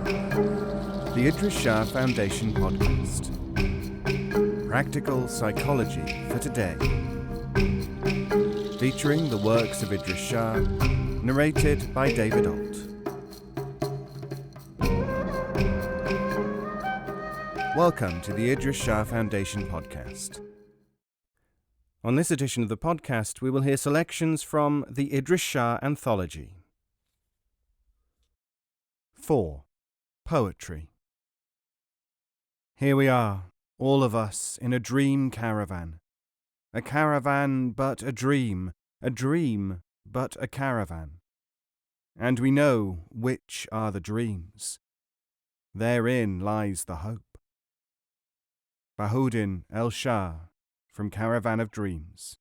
The Idries Shah Foundation podcast. Practical psychology for today. Featuring the works of Idries Shah, narrated by David Ault. Welcome to the Idries Shah Foundation podcast. On this edition of the podcast, we will hear selections from the Idries Shah Anthology. 4. Poetry. Here we are, all of us, in a dream caravan. A caravan but a dream but a caravan. And we know which are the dreams. Therein lies the hope. Bahauddin El Shah, from Caravan of Dreams.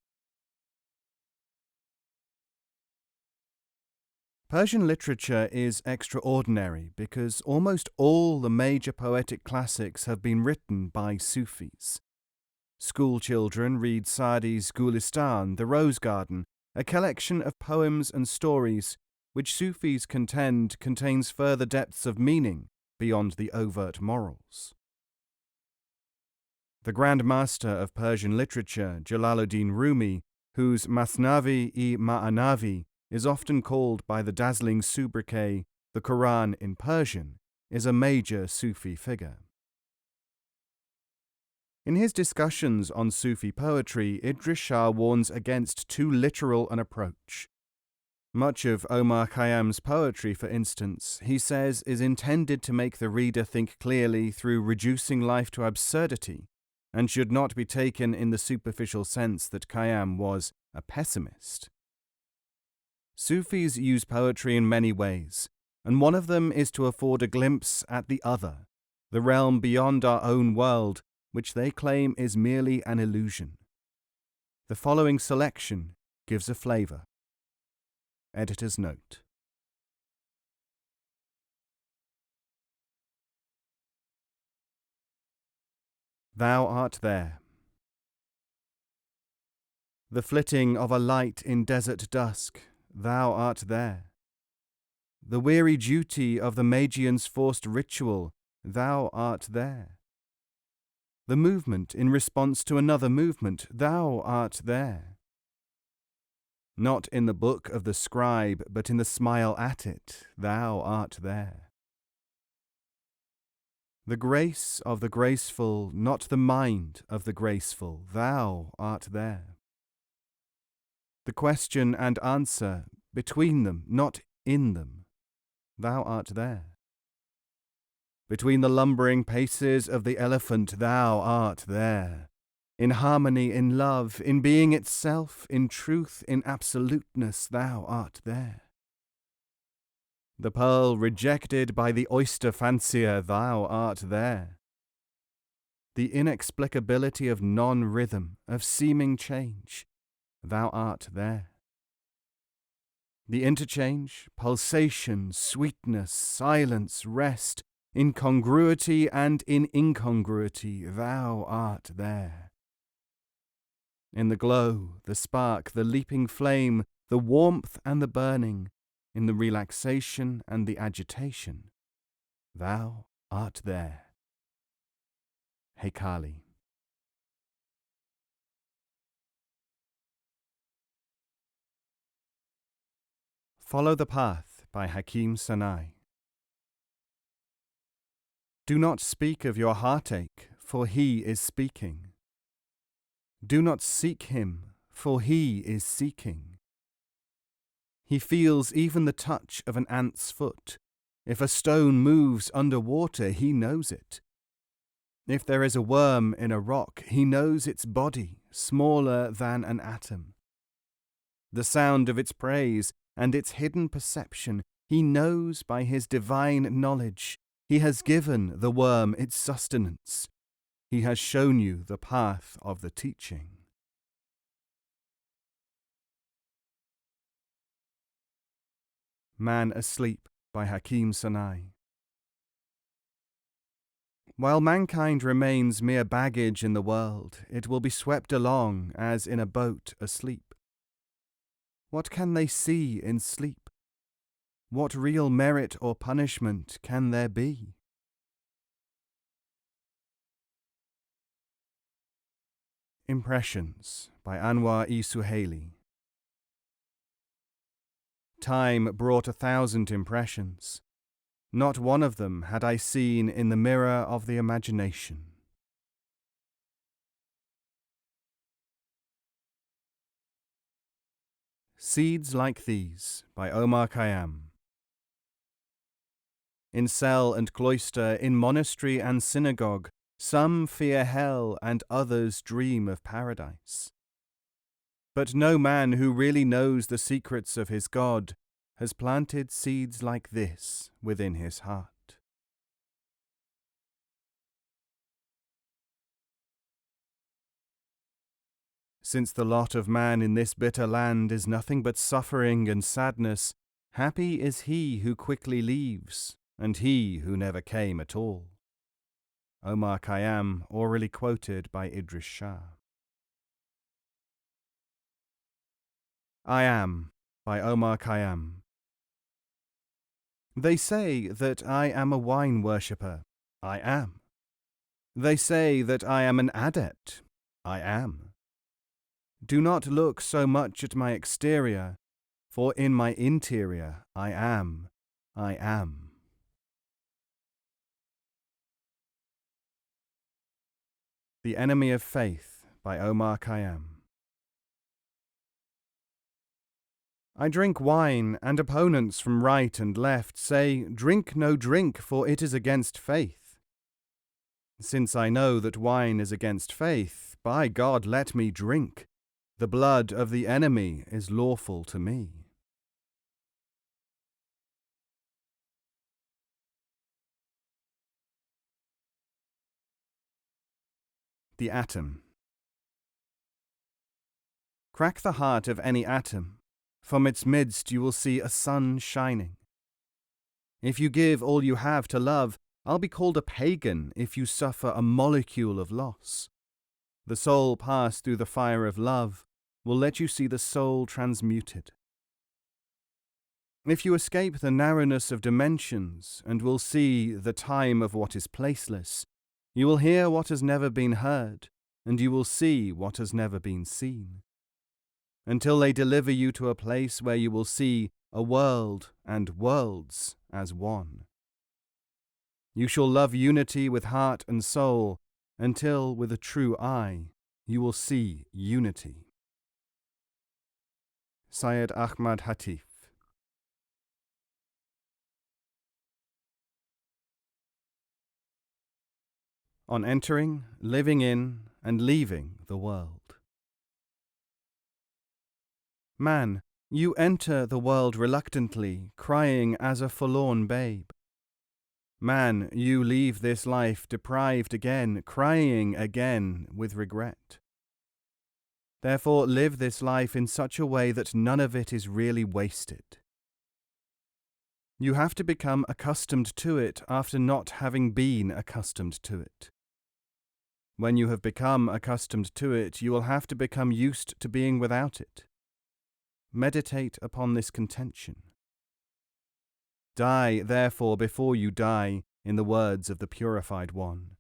Persian literature is extraordinary because almost all the major poetic classics have been written by Sufis. School children read Sa'di's Gulistan, the Rose Garden, a collection of poems and stories which Sufis contend contains further depths of meaning beyond the overt morals. The Grand Master of Persian literature, Jalaladin Rumi, whose Masnavi-i Ma'anavi is often called by the dazzling sobriquet the Quran in Persian, is a major Sufi figure. In his discussions on Sufi poetry, Idries Shah warns against too literal an approach. Much of Omar Khayyam's poetry, for instance, he says is intended to make the reader think clearly through reducing life to absurdity, and should not be taken in the superficial sense that Khayyam was a pessimist. Sufis use poetry in many ways, and one of them is to afford a glimpse at the other, the realm beyond our own world, which they claim is merely an illusion. The following selection gives a flavour. Editor's note. Thou art there. The flitting of a light in desert dusk, thou art there. The weary duty of the Magian's forced ritual, thou art there. The movement in response to another movement, thou art there. Not in the book of the scribe, but in the smile at it, thou art there. The grace of the graceful, not the mind of the graceful, thou art there. The question and answer, between them, not in them, thou art there. Between the lumbering paces of the elephant, thou art there. In harmony, in love, in being itself, in truth, in absoluteness, thou art there. The pearl rejected by the oyster fancier, thou art there. The inexplicability of non-rhythm, of seeming change, thou art there. The interchange, pulsation, sweetness, silence, rest, incongruity and in incongruity, thou art there. In the glow, the spark, the leaping flame, the warmth and the burning, in the relaxation and the agitation, thou art there. Hekali. Follow the Path by Hakim Sanai. Do not speak of your heartache, for he is speaking. Do not seek him, for he is seeking. He feels even the touch of an ant's foot. If a stone moves under water, he knows it. If there is a worm in a rock, he knows its body, smaller than an atom. The sound of its praise and its hidden perception, he knows by his divine knowledge. He has given the worm its sustenance. He has shown you the path of the teaching. Man Asleep by Hakim Sanai. While mankind remains mere baggage in the world, it will be swept along as in a boat asleep. What can they see in sleep? what real merit or punishment can there be? Impressions by Anwar-e Suhaili. Time brought 1,000 impressions. Not one of them had I seen in the mirror of the imagination. Seeds Like These by Omar Khayyam. In cell and cloister, in monastery and synagogue, some fear hell and others dream of paradise. But no man who really knows the secrets of his God has planted seeds like this within his heart. Since the lot of man in this bitter land is nothing but suffering and sadness, happy is he who quickly leaves, and he who never came at all. Omar Khayyam, orally quoted by Idries Shah. I Am by Omar Khayyam. They say that I am a wine worshipper. I am. They say that I am an adept. I am. Do not look so much at my exterior, for in my interior I am. I am. The Enemy of Faith by Omar Khayyam. I drink wine, and opponents from right and left say, "Drink no drink, for it is against faith." Since I know that wine is against faith, by God let me drink. The blood of the enemy is lawful to me. The Atom. Crack the heart of any atom. From its midst you will see a sun shining. If you give all you have to love, I'll be called a pagan if you suffer a molecule of loss. The soul passed through the fire of love will let you see the soul transmuted. If you escape the narrowness of dimensions and will see the time of what is placeless, you will hear what has never been heard, and you will see what has never been seen. Until they deliver you to a place where you will see a world and worlds as one. You shall love unity with heart and soul, until with a true eye you will see unity. Syed Ahmad Hatif. On entering, living in, and leaving the world. Man, you enter the world reluctantly, crying as a forlorn babe. Man, you leave this life deprived again, crying again with regret. Therefore live this life in such a way that none of it is really wasted. You have to become accustomed to it after not having been accustomed to it. When you have become accustomed to it, you will have to become used to being without it. Meditate upon this contention. Die, therefore, before you die, in the words of the Purified One.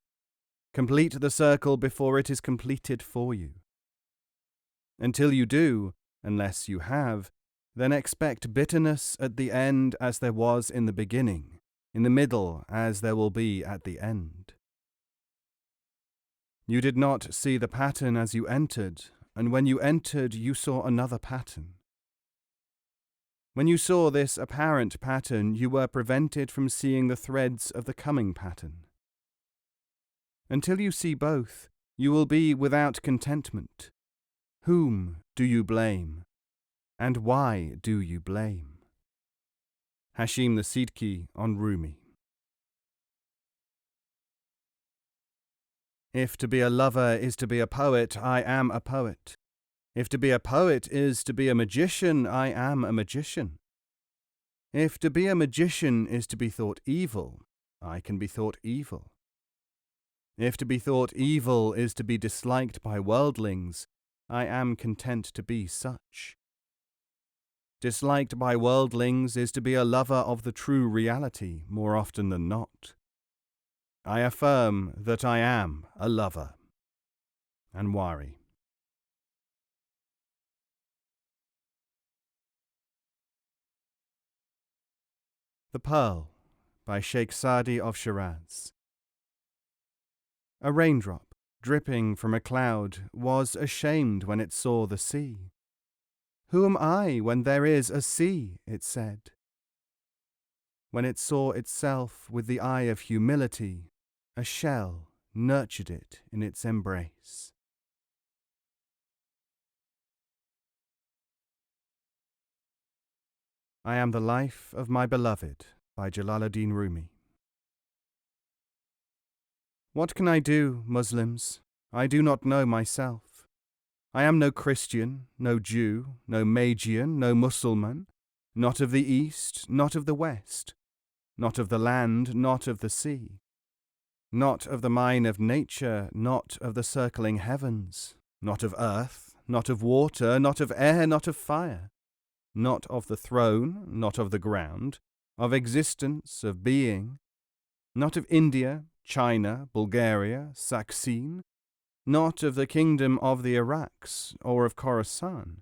Complete the circle before it is completed for you. Until you do, unless you have, then expect bitterness at the end as there was in the beginning, in the middle as there will be at the end. You did not see the pattern as you entered, and when you entered you saw another pattern. When you saw this apparent pattern, you were prevented from seeing the threads of the coming pattern. Until you see both, you will be without contentment. Whom do you blame? And why do you blame? Hashim the Sidki on Rumi. If to be a lover is to be a poet, I am a poet. If to be a poet is to be a magician, I am a magician. If to be a magician is to be thought evil, I can be thought evil. If to be thought evil is to be disliked by worldlings, I am content to be such. disliked by worldlings is to be a lover of the true reality more often than not. I affirm that I am a lover. Anwari. The Pearl by Sheikh Sadi of Shiraz. A raindrop, dripping from a cloud, was ashamed when it saw the sea. Who am I when there is a sea? It said. When it saw itself with the eye of humility, a shell nurtured it in its embrace. I am the life of my beloved by Jalaladin Rumi. What can I do, Muslims? I do not know myself. I am no Christian, no Jew, no Magian, no Mussulman, not of the East, not of the West, not of the land, not of the sea, not of the mine of nature, not of the circling heavens, not of earth, not of water, not of air, not of fire, not of the throne, not of the ground, of existence, of being, not of India, China, Bulgaria, Saxene, not of the kingdom of the Iraqs or of Khorasan,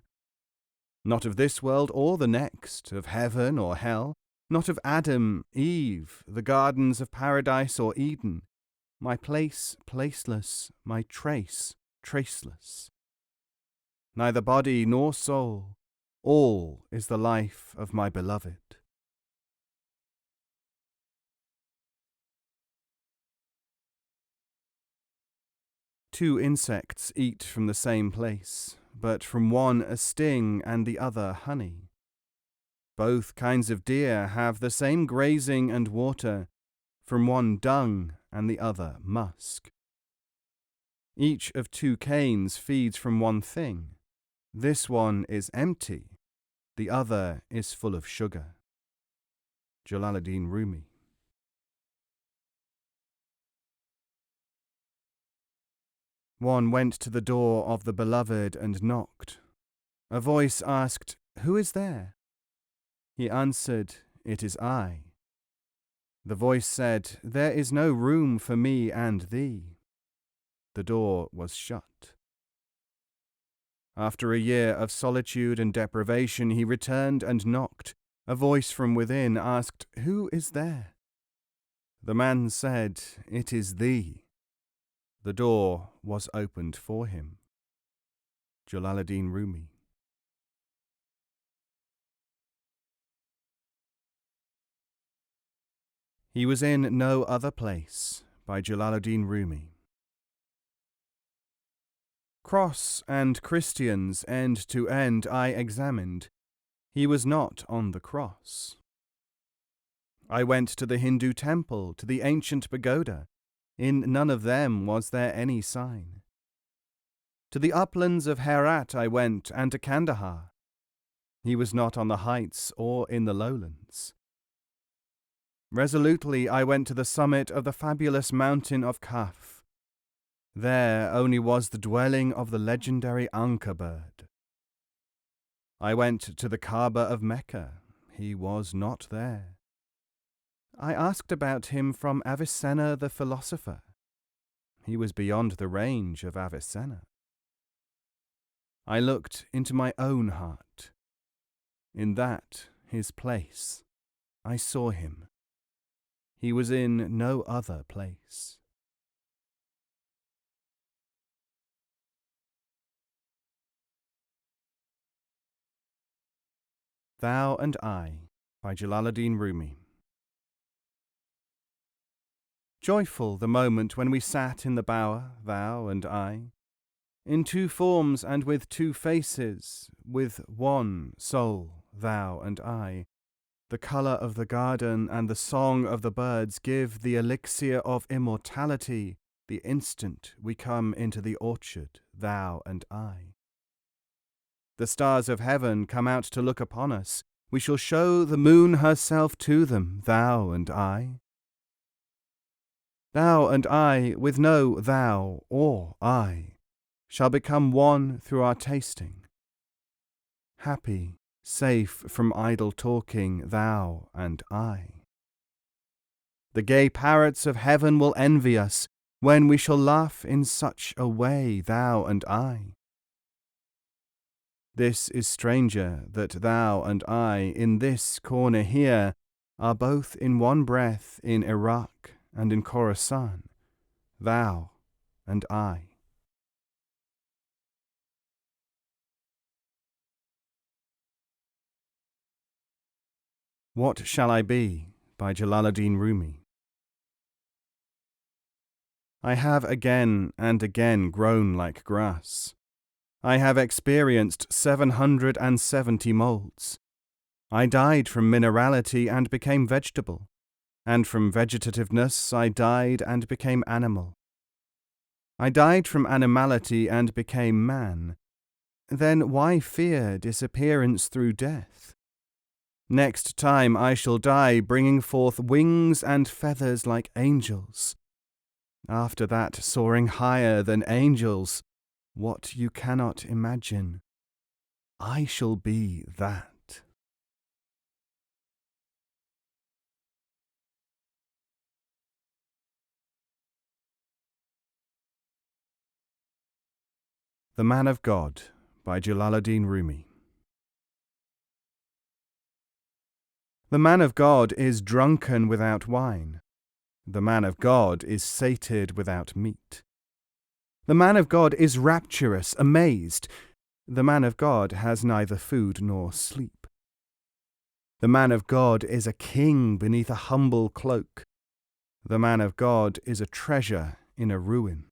not of this world or the next, of heaven or hell, not of Adam, Eve, the gardens of paradise or Eden, my place placeless, my trace traceless. Neither body nor soul, all is the life of my beloved. Two insects eat from the same place, but from one a sting and the other honey. Both kinds of deer have the same grazing and water, from one dung and the other musk. Each of two canes feeds from one thing. This one is empty, the other is full of sugar. Jalaladin Rumi. One went to the door of the beloved and knocked. A voice asked, "Who is there?" He answered, "It is I." The voice said, "There is no room for me and thee." The door was shut. After a year of solitude and deprivation, he returned and knocked. A voice from within asked, "Who is there?" The man said, "It is thee." The door was opened for him. Jalaladin Rumi. He was in no other place by Jalaladin Rumi. Cross and Christians end to end I examined. He was not on the cross. I went to the Hindu temple, to the ancient pagoda. In none of them was there any sign. To the uplands of Herat I went, and to Kandahar. He was not on the heights or in the lowlands. Resolutely I went to the summit of the fabulous mountain of Kaf. There only was the dwelling of the legendary Anka bird. I went to the Kaaba of Mecca. He was not there. I asked about him from Avicenna the philosopher. He was beyond the range of Avicenna. I looked into my own heart. In that, his place, I saw him. He was in no other place. Thou and I by Jalaladin Rumi. Joyful the moment when we sat in the bower, thou and I, in two forms and with two faces, with one soul, thou and I. The colour of the garden and the song of the birds give the elixir of immortality the instant we come into the orchard, thou and I. The stars of heaven come out to look upon us. We shall show the moon herself to them, thou and I. Thou and I, with no thou or I, shall become one through our tasting. Happy safe from idle talking, thou and I. The gay parrots of heaven will envy us when we shall laugh in such a way, thou and I. This is stranger that thou and I in this corner here are both in one breath in Iraq and in Khorasan, thou and I. What Shall I Be? By Jalaladin Rumi. I have again and again grown like grass. I have experienced 770 moulds. I died from minerality and became vegetable, and from vegetativeness I died and became animal. I died from animality and became man. Then why fear disappearance through death? Next time I shall die bringing forth wings and feathers like angels. After that, soaring higher than angels, what you cannot imagine. I shall be that. The Man of God by Jalaladin Rumi. The man of God is drunken without wine. The man of God is sated without meat. The man of God is rapturous, amazed. The man of God has neither food nor sleep. The man of God is a king beneath a humble cloak. The man of God is a treasure in a ruin.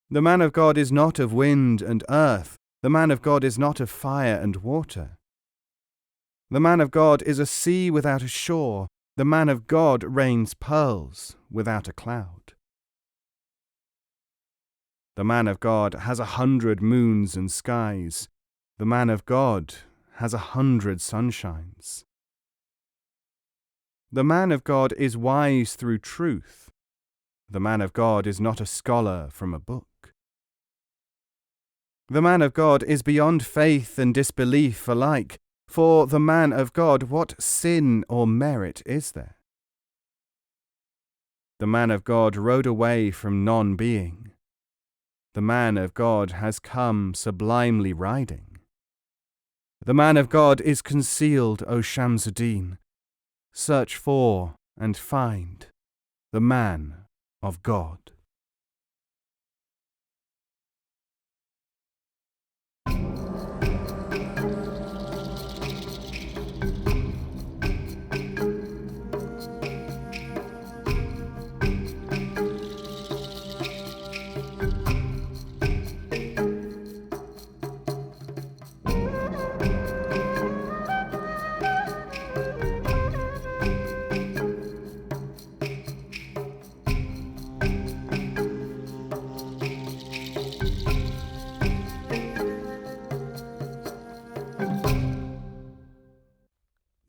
The man of God is not of wind and earth. The man of God is not of fire and water. The man of God is a sea without a shore. The man of God rains pearls without a cloud. The man of God has 100 moons and skies. The man of God has 100 sunshines. The man of God is wise through truth. The man of God is not a scholar from a book. The man of God is beyond faith and disbelief alike. For the man of God, what sin or merit is there? The man of God rode away from non-being. The man of God has come sublimely riding. The man of God is concealed, O Shamsuddin. Search for and find the man of God.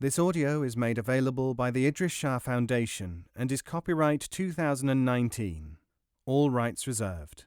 This audio is made available by the Idries Shah Foundation and is copyright 2019. All rights reserved.